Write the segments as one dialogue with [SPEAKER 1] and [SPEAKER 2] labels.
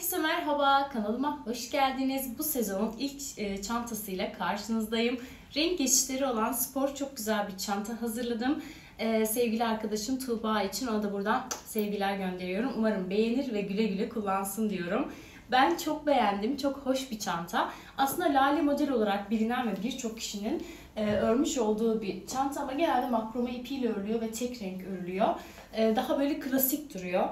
[SPEAKER 1] Herkese merhaba, kanalıma hoş geldiniz. Bu sezonun ilk çantasıyla karşınızdayım. Renk geçişleri olan spor çok güzel bir çanta hazırladım. Sevgili arkadaşım Tuğba için ona da buradan sevgiler gönderiyorum. Umarım beğenir ve güle güle kullansın diyorum. Ben çok beğendim, çok hoş bir çanta. Aslında Lale model olarak bilinen ve birçok kişinin örmüş olduğu bir çanta ama genelde makrome ipiyle örülüyor ve tek renk örülüyor. Daha böyle klasik duruyor.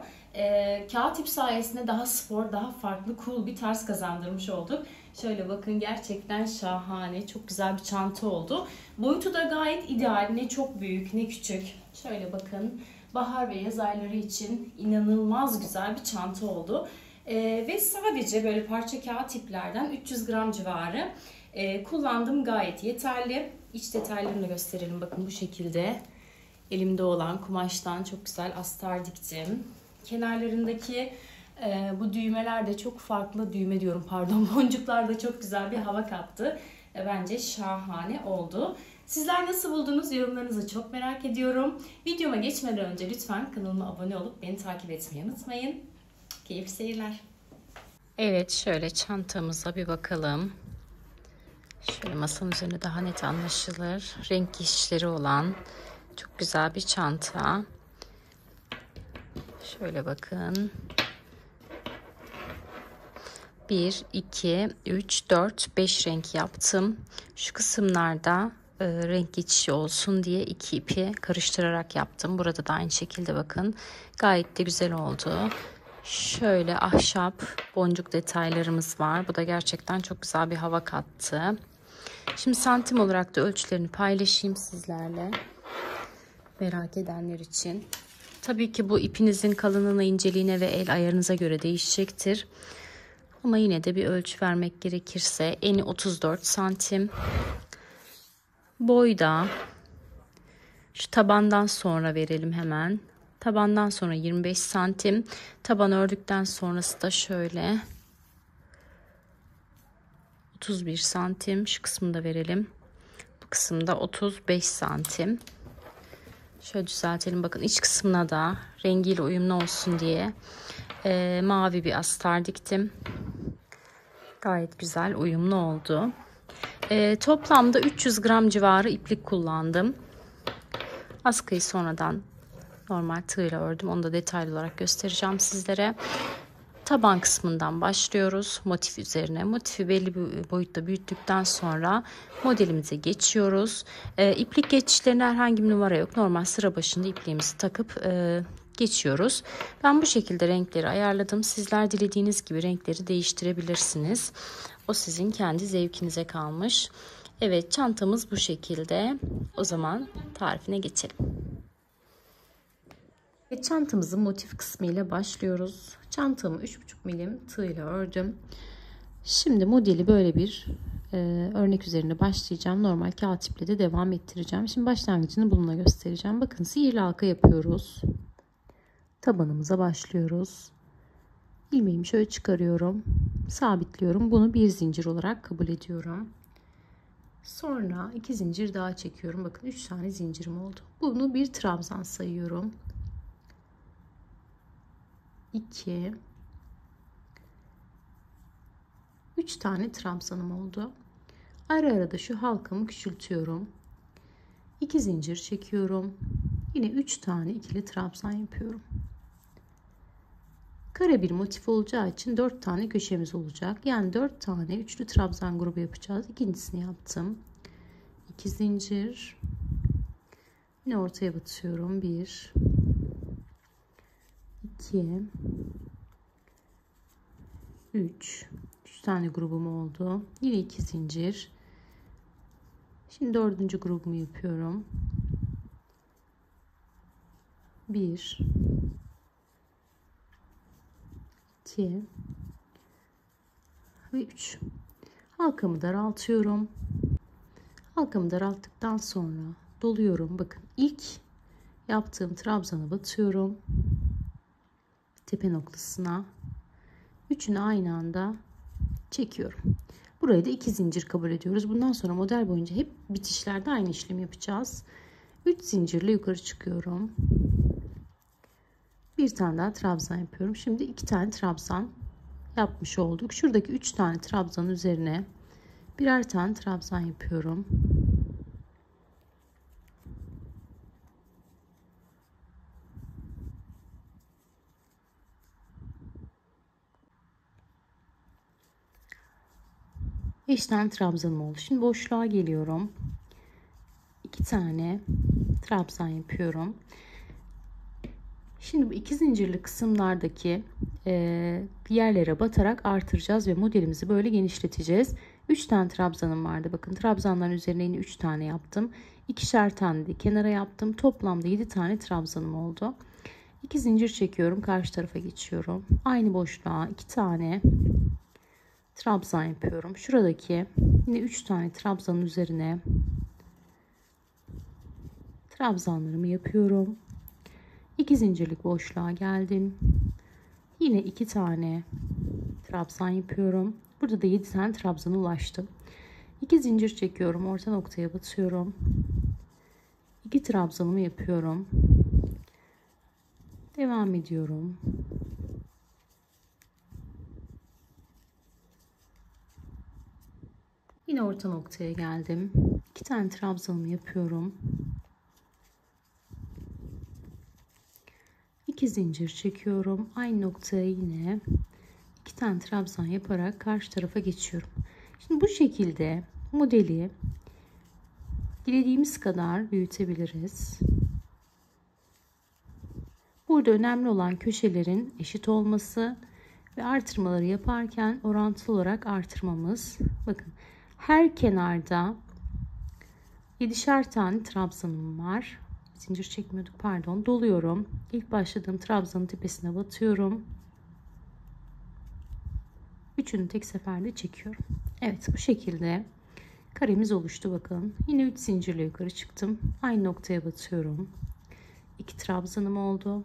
[SPEAKER 1] Kağıt ip sayesinde daha spor, daha farklı, cool bir tarz kazandırmış olduk. Şöyle bakın, gerçekten şahane, çok güzel bir çanta oldu. Boyutu da gayet ideal, ne çok büyük ne küçük. Şöyle bakın, bahar ve yaz ayları için inanılmaz güzel bir çanta oldu. Ve sadece böyle parça kağıt iplerden 300 gram civarı kullandım, gayet yeterli. İç detaylarını da gösterelim, bakın bu şekilde. Elimde olan kumaştan çok güzel astar diktim. Kenarlarındaki bu düğmeler de çok farklı, düğme diyorum pardon, boncuklar da çok güzel bir hava kattı. Bence şahane oldu. Sizler nasıl buldunuz? Yorumlarınızı çok merak ediyorum. Videoma geçmeden önce lütfen kanalıma abone olup beni takip etmeyi unutmayın. Keyifli seyirler. Evet, şöyle çantamıza bir bakalım. Şöyle masanın üzerinde daha net anlaşılır. Renk geçişleri olan çok güzel bir çanta. Şöyle bakın. 1, 2, 3, 4, 5 renk yaptım. Şu kısımlarda renk geçişi olsun diye 2 ipi karıştırarak yaptım. Burada da aynı şekilde bakın. Gayet de güzel oldu. Şöyle ahşap boncuk detaylarımız var. Bu da gerçekten çok güzel bir hava kattı. Şimdi santim olarak da ölçülerini paylaşayım sizlerle. Merak edenler için. Tabii ki bu ipinizin kalınlığına, inceliğine ve el ayarınıza göre değişecektir. Ama yine de bir ölçü vermek gerekirse eni 34 santim. Boyda şu tabandan sonra verelim hemen. Tabandan sonra 25 santim. Taban ördükten sonrası da şöyle 31 santim. Şu kısmını da verelim. Bu kısımda 35 santim. Şöyle düzeltelim. Bakın iç kısmına da rengiyle uyumlu olsun diye mavi bir astar diktim. Gayet güzel, uyumlu oldu. Toplamda 300 gram civarı iplik kullandım. Askıyı sonradan normal tığla ördüm. Onu da detaylı olarak göstereceğim sizlere. Taban kısmından başlıyoruz motif üzerine. Motifi belli bir boyutta büyüttükten sonra modelimize geçiyoruz. İplik geçişlerine herhangi bir numara yok. Normal sıra başında ipliğimizi takıp geçiyoruz. Ben bu şekilde renkleri ayarladım. Sizler dilediğiniz gibi renkleri değiştirebilirsiniz. O sizin kendi zevkinize kalmış. Evet, çantamız bu şekilde. O zaman tarifine geçelim. Ve çantamızın motif kısmı ile başlıyoruz. Çantamı 3,5 milim tığ ile ördüm. Şimdi modeli böyle bir örnek üzerine başlayacağım. Normal kağıt iple de devam ettireceğim. Şimdi başlangıcını bununla göstereceğim. Bakın, sihirli halka yapıyoruz. Tabanımıza başlıyoruz. İlmeğimi şöyle çıkarıyorum. Sabitliyorum. Bunu bir zincir olarak kabul ediyorum. Sonra 2 zincir daha çekiyorum. Bakın 3 tane zincirim oldu. Bunu bir trabzan sayıyorum. 2 3 tane trabzanım oldu. Ara ara da şu halkamı küçültüyorum. 2 zincir çekiyorum. Yine 3 tane ikili trabzan yapıyorum. Kare bir motif olacağı için 4 tane köşemiz olacak. Yani 4 tane üçlü trabzan grubu yapacağız. İkincisini yaptım. 2 zincir. Yine ortaya batıyorum. 1 2 3 tane grubum oldu. Yine 2 zincir. Şimdi 4. grubumu yapıyorum. 1 2 ve 3. Halkamı daraltıyorum. Halkamı daralttıktan sonra doluyorum. Bakın, ilk yaptığım trabzana batıyorum. Tepe noktasına. Üçünü aynı anda çekiyorum. Burayı da 2 zincir kabul ediyoruz. Bundan sonra model boyunca hep bitişlerde aynı işlemi yapacağız. 3 zincirle yukarı çıkıyorum. Bir tane daha trabzan yapıyorum. Şimdi 2 tane trabzan yapmış olduk. Şuradaki 3 tane trabzanın üzerine birer tane trabzan yapıyorum. Beş tane trabzanım oldu. Şimdi boşluğa geliyorum. 2 tane trabzan yapıyorum. Şimdi bu 2 zincirli kısımlardaki yerlere batarak artıracağız ve modelimizi böyle genişleteceğiz. 3 tane trabzanım vardı. Bakın trabzanların üzerine yine 3 tane yaptım. 2'şer tane de kenara yaptım. Toplamda 7 tane trabzanım oldu. 2 zincir çekiyorum. Karşı tarafa geçiyorum. Aynı boşluğa 2 tane trabzan yapıyorum. Şuradaki yine 3 tane trabzanın üzerine trabzanlarımı yapıyorum. 2 zincirlik boşluğa geldim. Yine 2 tane trabzan yapıyorum. Burada da 7 tane trabzana ulaştım. 2 zincir çekiyorum. Orta noktaya batıyorum. 2 trabzanımı yapıyorum. Devam ediyorum. Yine orta noktaya geldim. 2 tane trabzanımı yapıyorum. 2 zincir çekiyorum. Aynı noktaya yine 2 tane trabzan yaparak karşı tarafa geçiyorum. Şimdi bu şekilde modeli dilediğimiz kadar büyütebiliriz. Burada önemli olan köşelerin eşit olması ve artırmaları yaparken orantılı olarak artırmamız. Bakın her kenarda 7'şer tane trabzanım var. Zincir çekmiyorduk, pardon. Doluyorum. İlk başladığım trabzanın tepesine batıyorum. Üçünü tek seferde çekiyorum. Evet, bu şekilde karemiz oluştu. Bakın yine 3 zincirle yukarı çıktım. Aynı noktaya batıyorum. 2 trabzanım oldu.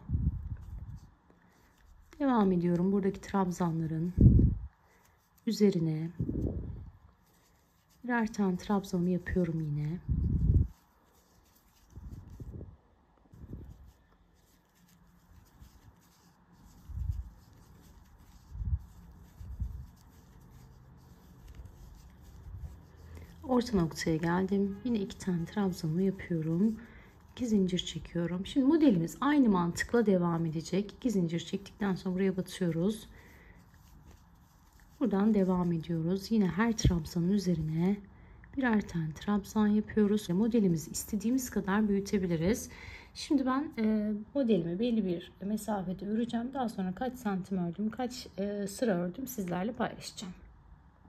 [SPEAKER 1] Devam ediyorum. Buradaki trabzanların üzerine birer tane trabzanımı yapıyorum yine. Orta noktaya geldim. Yine 2 tane trabzanımı yapıyorum. 2 zincir çekiyorum. Şimdi modelimiz aynı mantıkla devam edecek. 2 zincir çektikten sonra buraya batıyoruz. Buradan devam ediyoruz. Yine her trabzanın üzerine birer tane trabzan yapıyoruz. Modelimizi istediğimiz kadar büyütebiliriz. Şimdi ben modelimi belli bir mesafede öreceğim. Daha sonra kaç santim ördüm, kaç sıra ördüm sizlerle paylaşacağım.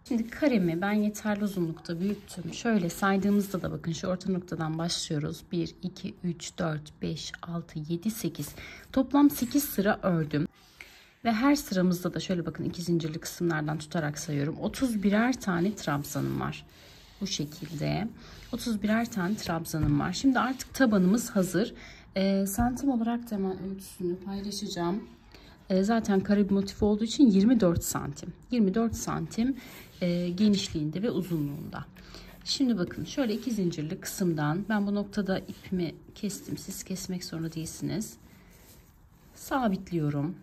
[SPEAKER 1] Şimdi karemi ben yeterli uzunlukta büyüttüm. Şöyle saydığımızda da bakın şu orta noktadan başlıyoruz. 1, 2, 3, 4, 5, 6, 7, 8. Toplam 8 sıra ördüm. Ve her sıramızda da şöyle bakın 2 zincirli kısımlardan tutarak sayıyorum. 31'er tane trabzanım var. Bu şekilde 31'er tane trabzanım var. Şimdi artık tabanımız hazır. Santim olarak da hemen ölçüsünü paylaşacağım. Zaten kare bir motif olduğu için 24 santim. 24 santim genişliğinde ve uzunluğunda. Şimdi bakın şöyle 2 zincirli kısımdan ben bu noktada ipimi kestim. Siz kesmek zorunda değilsiniz. Sabitliyorum.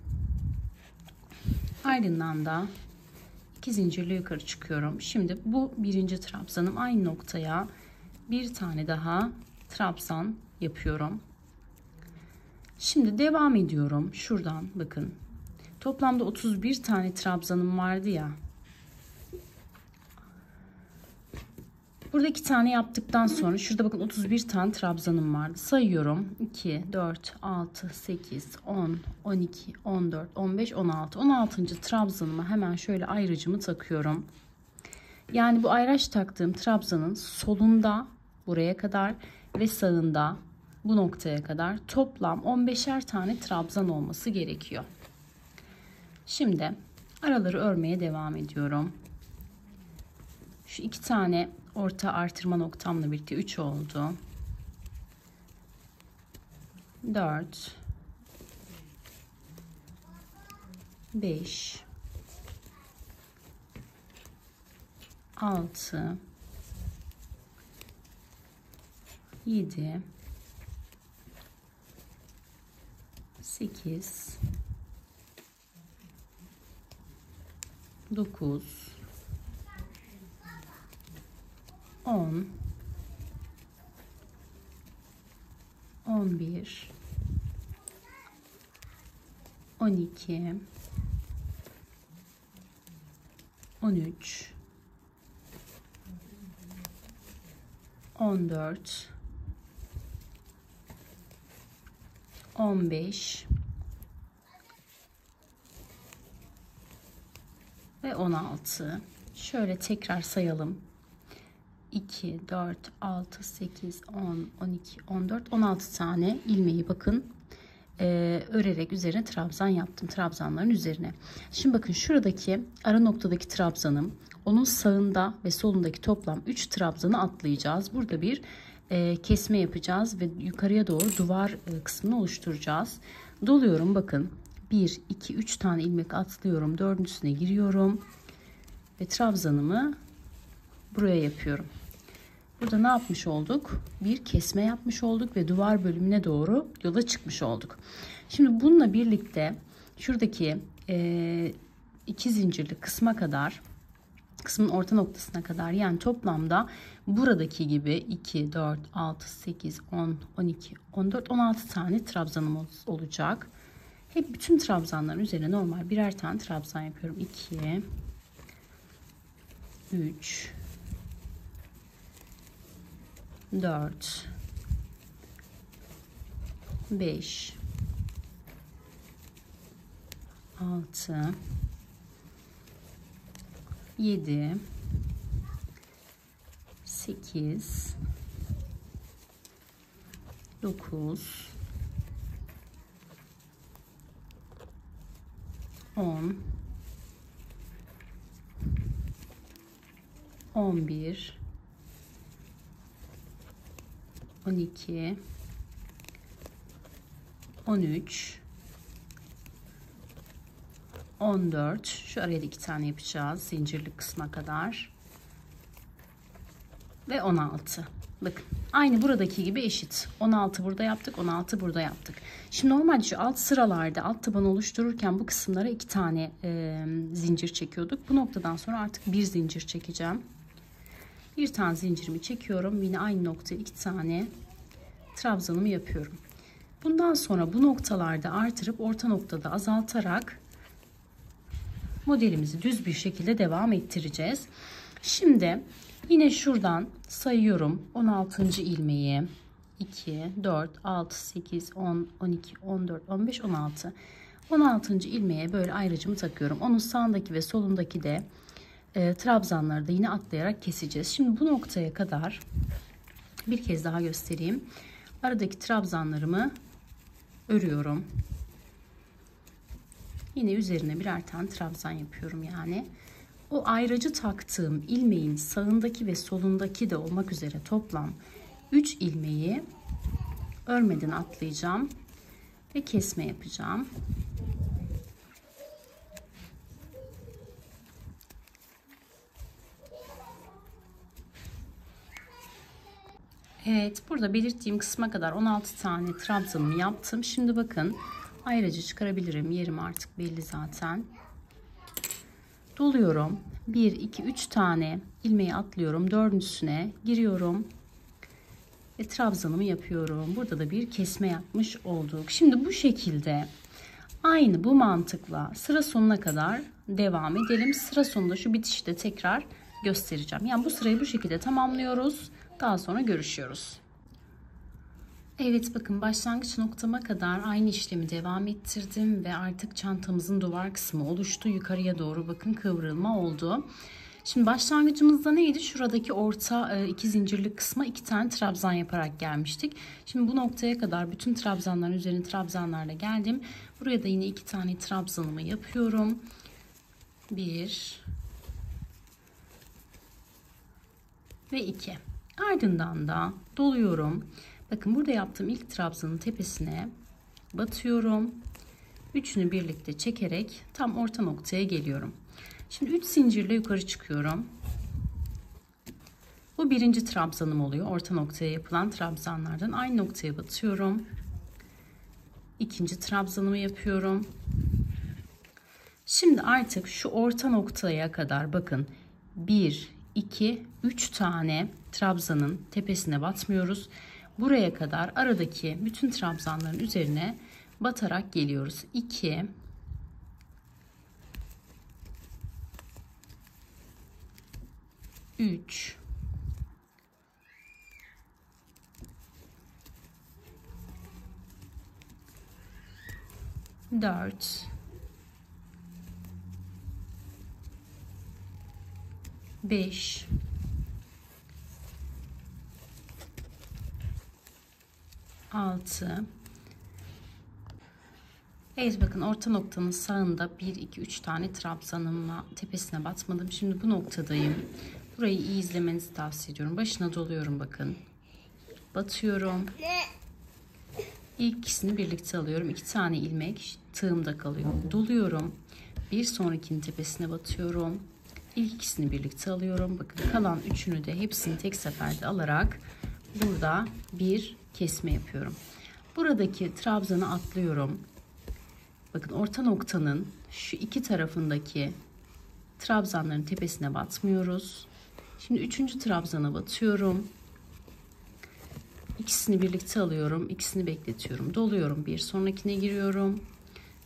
[SPEAKER 1] Ardından da 2 zincirle yukarı çıkıyorum. Şimdi bu birinci trabzanım. Aynı noktaya bir tane daha trabzan yapıyorum. Şimdi devam ediyorum. Şuradan bakın. Toplamda 31 tane trabzanım vardı ya. Burada 2 tane yaptıktan sonra şurada bakın 31 tane trabzanım vardı. Sayıyorum. 2, 4, 6, 8, 10, 12, 14, 15, 16. 16. trabzanıma hemen şöyle ayracımı takıyorum. Yani bu ayraç taktığım trabzanın solunda buraya kadar ve sağında bu noktaya kadar toplam 15'er tane trabzan olması gerekiyor. Şimdi araları örmeye devam ediyorum. Şu 2 tane orta artırma noktamla birlikte 3 oldu. 4 5 6 7 8 9, 10, 11, 12, 13, 14, 15 ve 16. Şöyle tekrar sayalım. 2, 4, 6, 8, 10, 12, 14, 16 tane ilmeği bakın örerek üzerine trabzan yaptım. Trabzanların üzerine. Şimdi bakın şuradaki ara noktadaki trabzanım. Onun sağında ve solundaki toplam 3 trabzanı atlayacağız. Burada bir kesme yapacağız ve yukarıya doğru duvar kısmını oluşturacağız. Doluyorum bakın. 1, 2, 3 tane ilmek atlıyorum. Dördüncüsüne giriyorum. Ve trabzanımı buraya yapıyorum. Burada ne yapmış olduk? Bir kesme yapmış olduk ve duvar bölümüne doğru yola çıkmış olduk. Şimdi bununla birlikte şuradaki iki zincirli kısma kadar, kısmın orta noktasına kadar, yani toplamda buradaki gibi 2, 4, 6, 8, 10, 12, 14, 16 tane trabzanım olacak. Hep bütün trabzanların üzerine normal birer tane trabzan yapıyorum. 2, 3, 4, 5, 6, 7, 8, 9, 10, 11, 12, 13, 14. Şu araya da 2 tane yapacağız zincirli kısma kadar. Ve 16. Bakın aynı buradaki gibi eşit. 16 burada yaptık, 16 burada yaptık. Şimdi normalde şu alt sıralarda alt tabanı oluştururken bu kısımlara 2 tane zincir çekiyorduk. Bu noktadan sonra artık bir zincir çekeceğim. Bir tane zincirimi çekiyorum. Yine aynı noktaya 2 tane trabzanımı yapıyorum. Bundan sonra bu noktalarda artırıp orta noktada azaltarak modelimizi düz bir şekilde devam ettireceğiz. Şimdi yine şuradan sayıyorum. 16. ilmeği 2, 4, 6, 8, 10, 12, 14, 15, 16. 16. ilmeğe böyle ayrıcımı takıyorum. Onun sağındaki ve solundaki de trabzanları da yine atlayarak keseceğiz. Şimdi bu noktaya kadar bir kez daha göstereyim. Aradaki trabzanlarımı örüyorum. Yine üzerine birer tane trabzan yapıyorum yani. O ayracı taktığım ilmeğin sağındaki ve solundaki de olmak üzere toplam 3 ilmeği örmeden atlayacağım ve kesme yapacağım. Evet, burada belirttiğim kısma kadar 16 tane trabzanımı yaptım. Şimdi bakın ayracı çıkarabilirim. Yerim artık belli zaten. Doluyorum. 1, 2, 3 tane ilmeği atlıyorum. Dördüncüsüne giriyorum. Ve trabzanımı yapıyorum. Burada da bir kesme yapmış olduk. Şimdi bu şekilde aynı bu mantıkla sıra sonuna kadar devam edelim. Sıra sonunda şu bitişte tekrar göstereceğim. Yani bu sırayı bu şekilde tamamlıyoruz. Daha sonra görüşüyoruz. Evet, bakın başlangıç noktama kadar aynı işlemi devam ettirdim ve artık çantamızın duvar kısmı oluştu. Yukarıya doğru bakın kıvrılma oldu. Şimdi başlangıcımızda neydi? Şuradaki orta iki zincirlik kısma 2 tane trabzan yaparak gelmiştik. Şimdi bu noktaya kadar bütün trabzanların üzerine trabzanlarla geldim. Buraya da yine 2 tane trabzanımı yapıyorum. 1 ve 2. Ardından da doluyorum. Bakın burada yaptığım ilk trabzanın tepesine batıyorum. Üçünü birlikte çekerek tam orta noktaya geliyorum. Şimdi 3 zincirle yukarı çıkıyorum. Bu birinci trabzanım oluyor. Orta noktaya yapılan trabzanlardan aynı noktaya batıyorum. İkinci trabzanımı yapıyorum. Şimdi artık şu orta noktaya kadar bakın 1, 2, 3 tane trabzanın tepesine batmıyoruz. Buraya kadar aradaki bütün trabzanların üzerine batarak geliyoruz. 2, 3, 4, 5, 6. Evet bakın orta noktanın sağında 1, 2, 3 tane trabzanımla tepesine batmadım. Şimdi bu noktadayım. Burayı iyi izlemenizi tavsiye ediyorum. Başına doluyorum bakın. Batıyorum. İlk ikisini birlikte alıyorum. 2 tane ilmek tığımda kalıyor. Doluyorum. Bir sonrakinin tepesine batıyorum. İlk ikisini birlikte alıyorum. Bakın kalan üçünü de hepsini tek seferde alarak burada bir kesme yapıyorum. Buradaki trabzanı atlıyorum. Bakın orta noktanın şu iki tarafındaki trabzanların tepesine batmıyoruz. Şimdi üçüncü trabzana batıyorum. İkisini birlikte alıyorum. İkisini bekletiyorum. Doluyorum. Bir sonrakine giriyorum.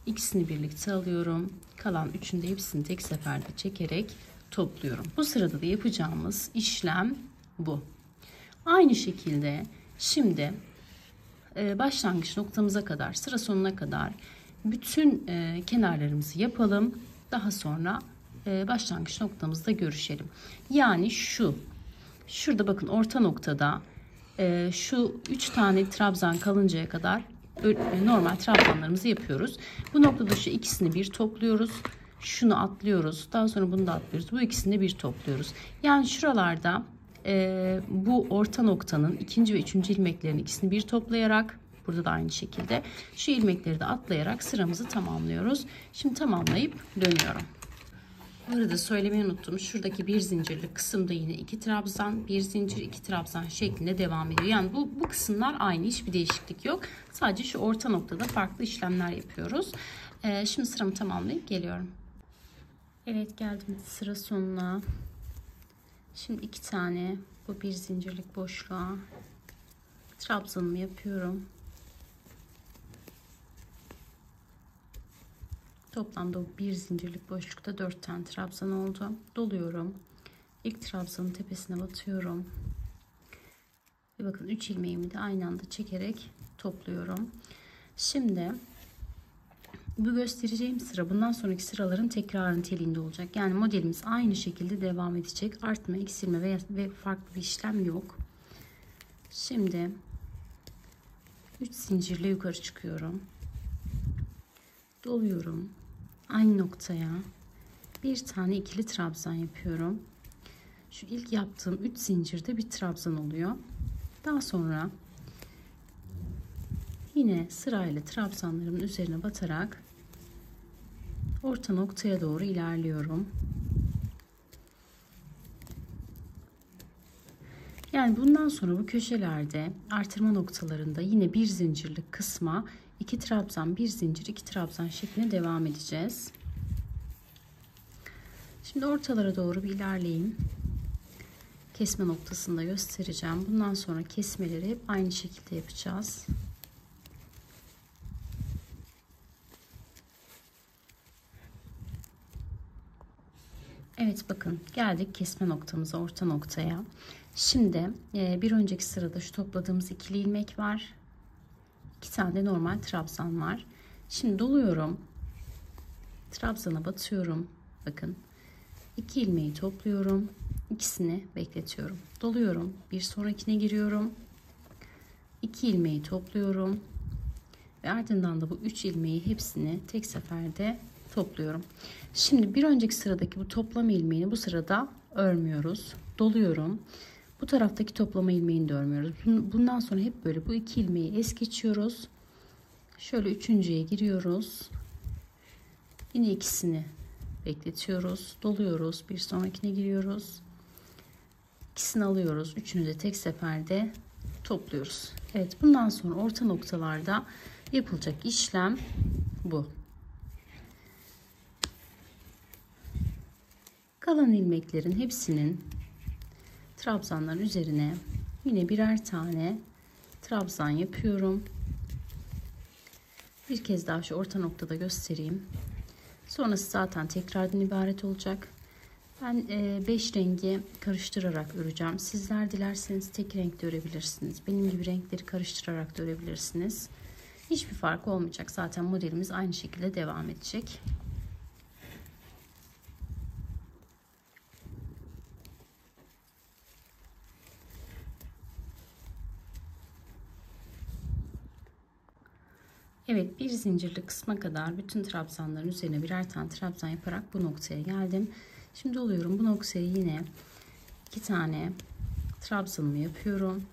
[SPEAKER 1] İkisini birlikte alıyorum. Kalan üçünü de hepsini tek seferde çekerek topluyorum. Bu sırada da yapacağımız işlem bu. Aynı şekilde şimdi başlangıç noktamıza kadar, sıra sonuna kadar bütün kenarlarımızı yapalım. Daha sonra başlangıç noktamızda görüşelim. Yani şurada bakın orta noktada şu 3 tane trabzan kalıncaya kadar normal trabzanlarımızı yapıyoruz. Bu noktada şu ikisini bir topluyoruz. Şunu atlıyoruz. Daha sonra bunu da atlıyoruz. Bu ikisini de bir topluyoruz. Yani şuralarda bu orta noktanın ikinci ve üçüncü ilmeklerin ikisini bir toplayarak, burada da aynı şekilde şu ilmekleri de atlayarak sıramızı tamamlıyoruz. Şimdi tamamlayıp dönüyorum. Bu arada söylemeyi unuttum. Şuradaki bir zincirlik kısımda yine 2 trabzan, bir zincir, 2 trabzan şeklinde devam ediyor. Yani bu kısımlar aynı, hiçbir değişiklik yok. Sadece şu orta noktada farklı işlemler yapıyoruz. Şimdi sıramı tamamlayıp geliyorum. Evet, geldim sıra sonuna. Şimdi 2 tane bu bir zincirlik boşluğa trabzanımı yapıyorum. Toplamda bir zincirlik boşlukta 4 tane trabzan oldu. Doluyorum. İlk trabzanın tepesine batıyorum. Ve bakın 3 ilmeğimi de aynı anda çekerek topluyorum. Şimdi bu göstereceğim sıra bundan sonraki sıraların tekrarı niteliğinde olacak. Yani modelimiz aynı şekilde devam edecek. Artma, eksilme ve farklı bir işlem yok. Şimdi 3 zincirle yukarı çıkıyorum. Doluyorum. Aynı noktaya bir tane ikili trabzan yapıyorum. Şu ilk yaptığım 3 zincirde bir trabzan oluyor. Daha sonra yine sırayla trabzanlarımın üzerine batarak orta noktaya doğru ilerliyorum. Yani bundan sonra bu köşelerde artırma noktalarında yine bir zincirlik kısma 2 trabzan, bir zincir, 2 trabzan şeklinde devam edeceğiz. Şimdi ortalara doğru bir ilerleyeyim. Kesme noktasında göstereceğim. Bundan sonra kesmeleri hep aynı şekilde yapacağız. Evet bakın geldik kesme noktamıza, orta noktaya. Şimdi bir önceki sırada şu topladığımız ikili ilmek var. 2 tane de normal trabzan var. Şimdi doluyorum. Trabzana batıyorum. Bakın 2 ilmeği topluyorum. İkisini bekletiyorum. Doluyorum. Bir sonrakine giriyorum. 2 ilmeği topluyorum. Ve ardından da bu 3 ilmeği hepsini tek seferde topluyorum. Şimdi bir önceki sıradaki bu toplama ilmeğini bu sırada örmüyoruz. Doluyorum. Bu taraftaki toplama ilmeğini de örmüyoruz. Bundan sonra hep böyle bu 2 ilmeği es geçiyoruz. Şöyle üçüncüye giriyoruz. Yine ikisini bekletiyoruz. Doluyoruz. Bir sonrakine giriyoruz. İkisini alıyoruz. Üçünü de tek seferde topluyoruz. Evet, bundan sonra orta noktalarda yapılacak işlem bu. Kalan ilmeklerin hepsinin trabzanların üzerine yine birer tane trabzan yapıyorum. Bir kez daha şu orta noktada göstereyim. Sonrası zaten tekrardan ibaret olacak. Ben 5 rengi karıştırarak öreceğim. Sizler dilerseniz tek renkte örebilirsiniz. Benim gibi renkleri karıştırarak da örebilirsiniz. Hiçbir fark olmayacak. Zaten modelimiz aynı şekilde devam edecek. Evet, bir zincirli kısma kadar bütün trabzanların üzerine birer tane trabzan yaparak bu noktaya geldim. Şimdi doluyorum. Bu noktaya yine 2 tane trabzanımı yapıyorum.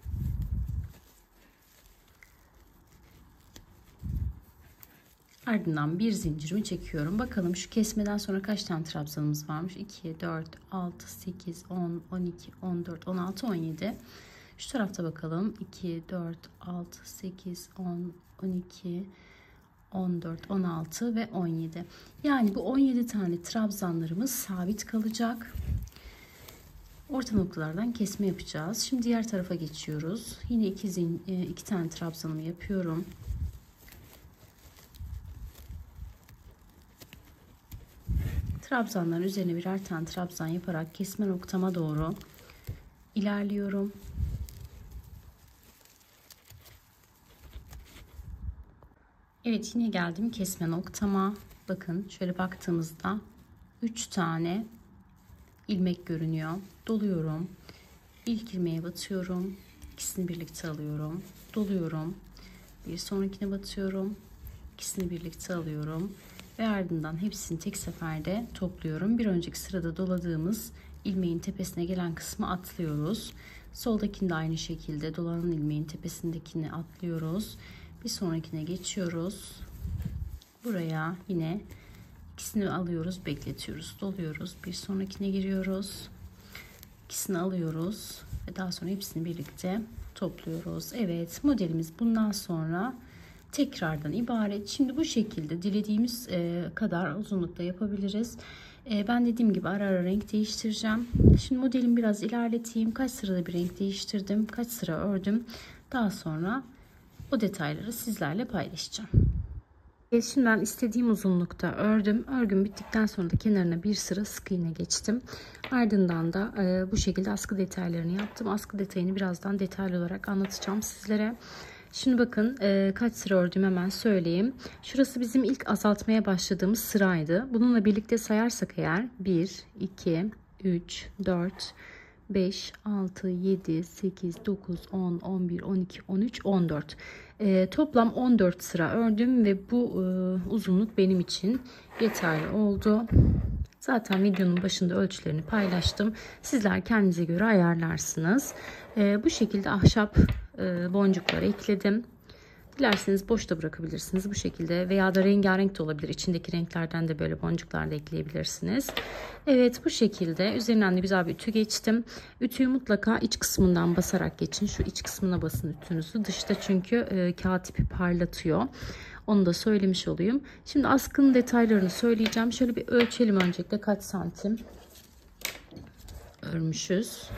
[SPEAKER 1] Ardından bir zincirimi çekiyorum. Bakalım şu kesmeden sonra kaç tane trabzanımız varmış? 2, 4, 6, 8, 10, 12, 14, 16, 17. Şu tarafta bakalım. 2, 4, 6, 8, 10, 12, 14, 16 ve 17. Yani bu 17 tane trabzanlarımız sabit kalacak. Orta noktalardan kesme yapacağız. Şimdi diğer tarafa geçiyoruz. Yine iki tane trabzanımı yapıyorum. Trabzanların üzerine birer tane trabzan yaparak kesme noktama doğru ilerliyorum. Evet, yine geldim kesme noktama. Bakın şöyle baktığımızda 3 tane ilmek görünüyor. Doluyorum. İlk ilmeğe batıyorum. İkisini birlikte alıyorum. Doluyorum. Bir sonrakine batıyorum. İkisini birlikte alıyorum. Ve ardından hepsini tek seferde topluyorum. Bir önceki sırada doladığımız ilmeğin tepesine gelen kısmı atlıyoruz. Soldakini de aynı şekilde dolanan ilmeğin tepesindekini atlıyoruz. Bir sonrakine geçiyoruz. Buraya yine ikisini alıyoruz, bekletiyoruz, doluyoruz. Bir sonrakine giriyoruz. İkisini alıyoruz ve daha sonra hepsini birlikte topluyoruz. Evet, modelimiz bundan sonra tekrardan ibaret. Şimdi bu şekilde dilediğimiz kadar uzunlukta yapabiliriz. Ben dediğim gibi ara ara renk değiştireceğim. Şimdi modelimi biraz ilerleteyim. Kaç sırada bir renk değiştirdim, kaç sıra ördüm. Daha sonra o detayları sizlerle paylaşacağım. Şimdi ben istediğim uzunlukta ördüm. Örgüm bittikten sonra da kenarına bir sıra sık iğne geçtim. Ardından da bu şekilde askı detaylarını yaptım. Askı detayını birazdan detaylı olarak anlatacağım sizlere. Şimdi bakın kaç sıra ördüm hemen söyleyeyim. Şurası bizim ilk azaltmaya başladığımız sıraydı. Bununla birlikte sayarsak eğer 1, 2, 3, 4, 5, 6, 7, 8, 9, 10, 11, 12, 13, 14. Toplam 14 sıra ördüm ve bu uzunluk benim için yeterli oldu. Zaten videonun başında ölçülerini paylaştım. Sizler kendinize göre ayarlarsınız. Bu şekilde ahşap boncukları ekledim. Dilerseniz boş da bırakabilirsiniz bu şekilde veya da rengarenk de olabilir. İçindeki renklerden de böyle boncuklar da ekleyebilirsiniz. Evet, bu şekilde üzerinden de güzel bir ütü geçtim. Ütüyü mutlaka iç kısmından basarak geçin. Şu iç kısmına basın ütünüzü. Dışta çünkü kağıt ipi parlatıyor. Onu da söylemiş olayım. Şimdi askının detaylarını söyleyeceğim. Şöyle bir ölçelim öncelikle kaç santim örmüşüz.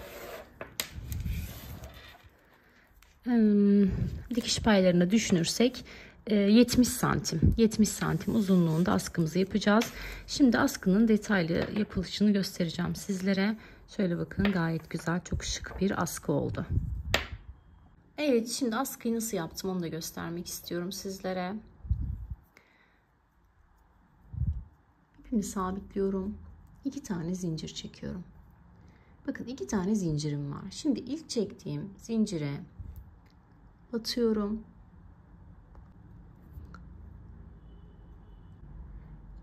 [SPEAKER 1] Dikiş paylarını düşünürsek 70 santim uzunluğunda askımızı yapacağız. Şimdi askının detaylı yapılışını göstereceğim sizlere. Şöyle bakın, gayet güzel, çok şık bir askı oldu. Evet, şimdi askıyı nasıl yaptım onu da göstermek istiyorum sizlere. İpimi sabitliyorum. 2 tane zincir çekiyorum. Bakın 2 tane zincirim var. Şimdi ilk çektiğim zincire batıyorum.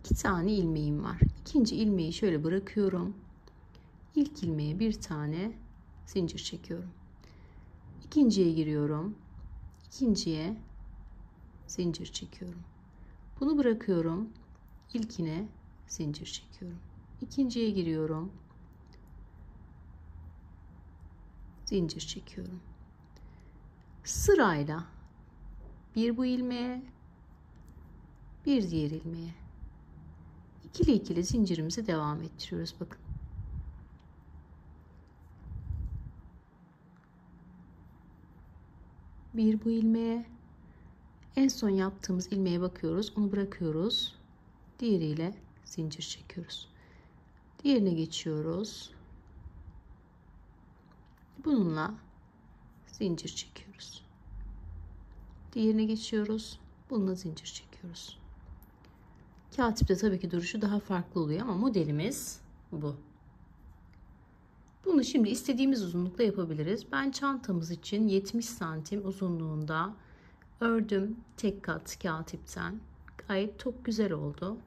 [SPEAKER 1] 2 tane ilmeğim var. İkinci ilmeği şöyle bırakıyorum. İlk ilmeğe bir tane zincir çekiyorum. İkinciye giriyorum. İkinciye zincir çekiyorum. Bunu bırakıyorum. İlkine zincir çekiyorum. İkinciye giriyorum. Zincir çekiyorum. Sırayla bir bu ilmeğe, bir diğer ilmeğe ikili ikili zincirimizi devam ettiriyoruz. Bakın Bir bu ilmeğe. En son yaptığımız ilmeğe bakıyoruz. Onu bırakıyoruz. Diğeriyle zincir çekiyoruz. Diğerine geçiyoruz. Bununla zincir çekiyoruz. Diğerine geçiyoruz. Bununla zincir çekiyoruz. Katipte tabii ki duruşu daha farklı oluyor ama modelimiz bu. Bunu şimdi istediğimiz uzunlukta yapabiliriz. Ben çantamız için 70 santim uzunluğunda ördüm tek kat katipten. Gayet çok güzel oldu.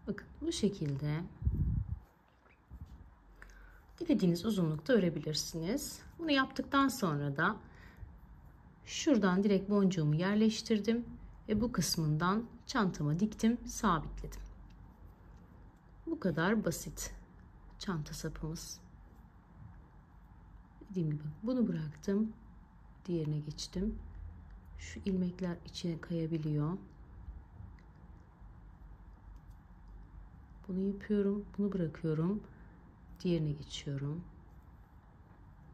[SPEAKER 1] Bakın bu şekilde dilediğiniz uzunlukta örebilirsiniz. Bunu yaptıktan sonra da şuradan direkt boncuğumu yerleştirdim ve bu kısmından çantama diktim, sabitledim. Bu kadar basit çanta sapımız. Dediğim gibi bunu bıraktım, diğerine geçtim. Şu ilmekler içine kayabiliyor. Bunu yapıyorum, bunu bırakıyorum, diğerine geçiyorum.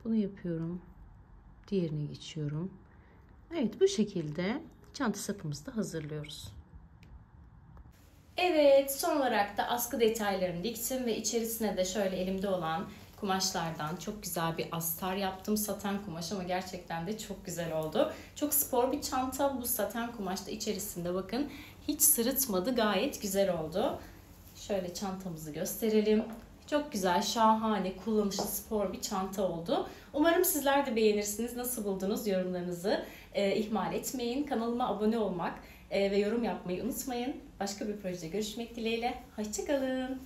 [SPEAKER 1] Bunu yapıyorum, diğerine geçiyorum. Evet, bu şekilde çanta sapımızı da hazırlıyoruz. Evet, son olarak da askı detaylarını diktim ve içerisine de şöyle elimde olan kumaşlardan çok güzel bir astar yaptım. Saten kumaş ama gerçekten de çok güzel oldu. Çok spor bir çanta. Bu saten kumaş da içerisinde bakın hiç sırıtmadı. Gayet güzel oldu. Şöyle çantamızı gösterelim. Çok güzel, şahane, kullanışlı, spor bir çanta oldu. Umarım sizler de beğenirsiniz. Nasıl buldunuz yorumlarınızı ihmal etmeyin. Kanalıma abone olmak ve yorum yapmayı unutmayın. Başka bir projede görüşmek dileğiyle. Hoşça kalın.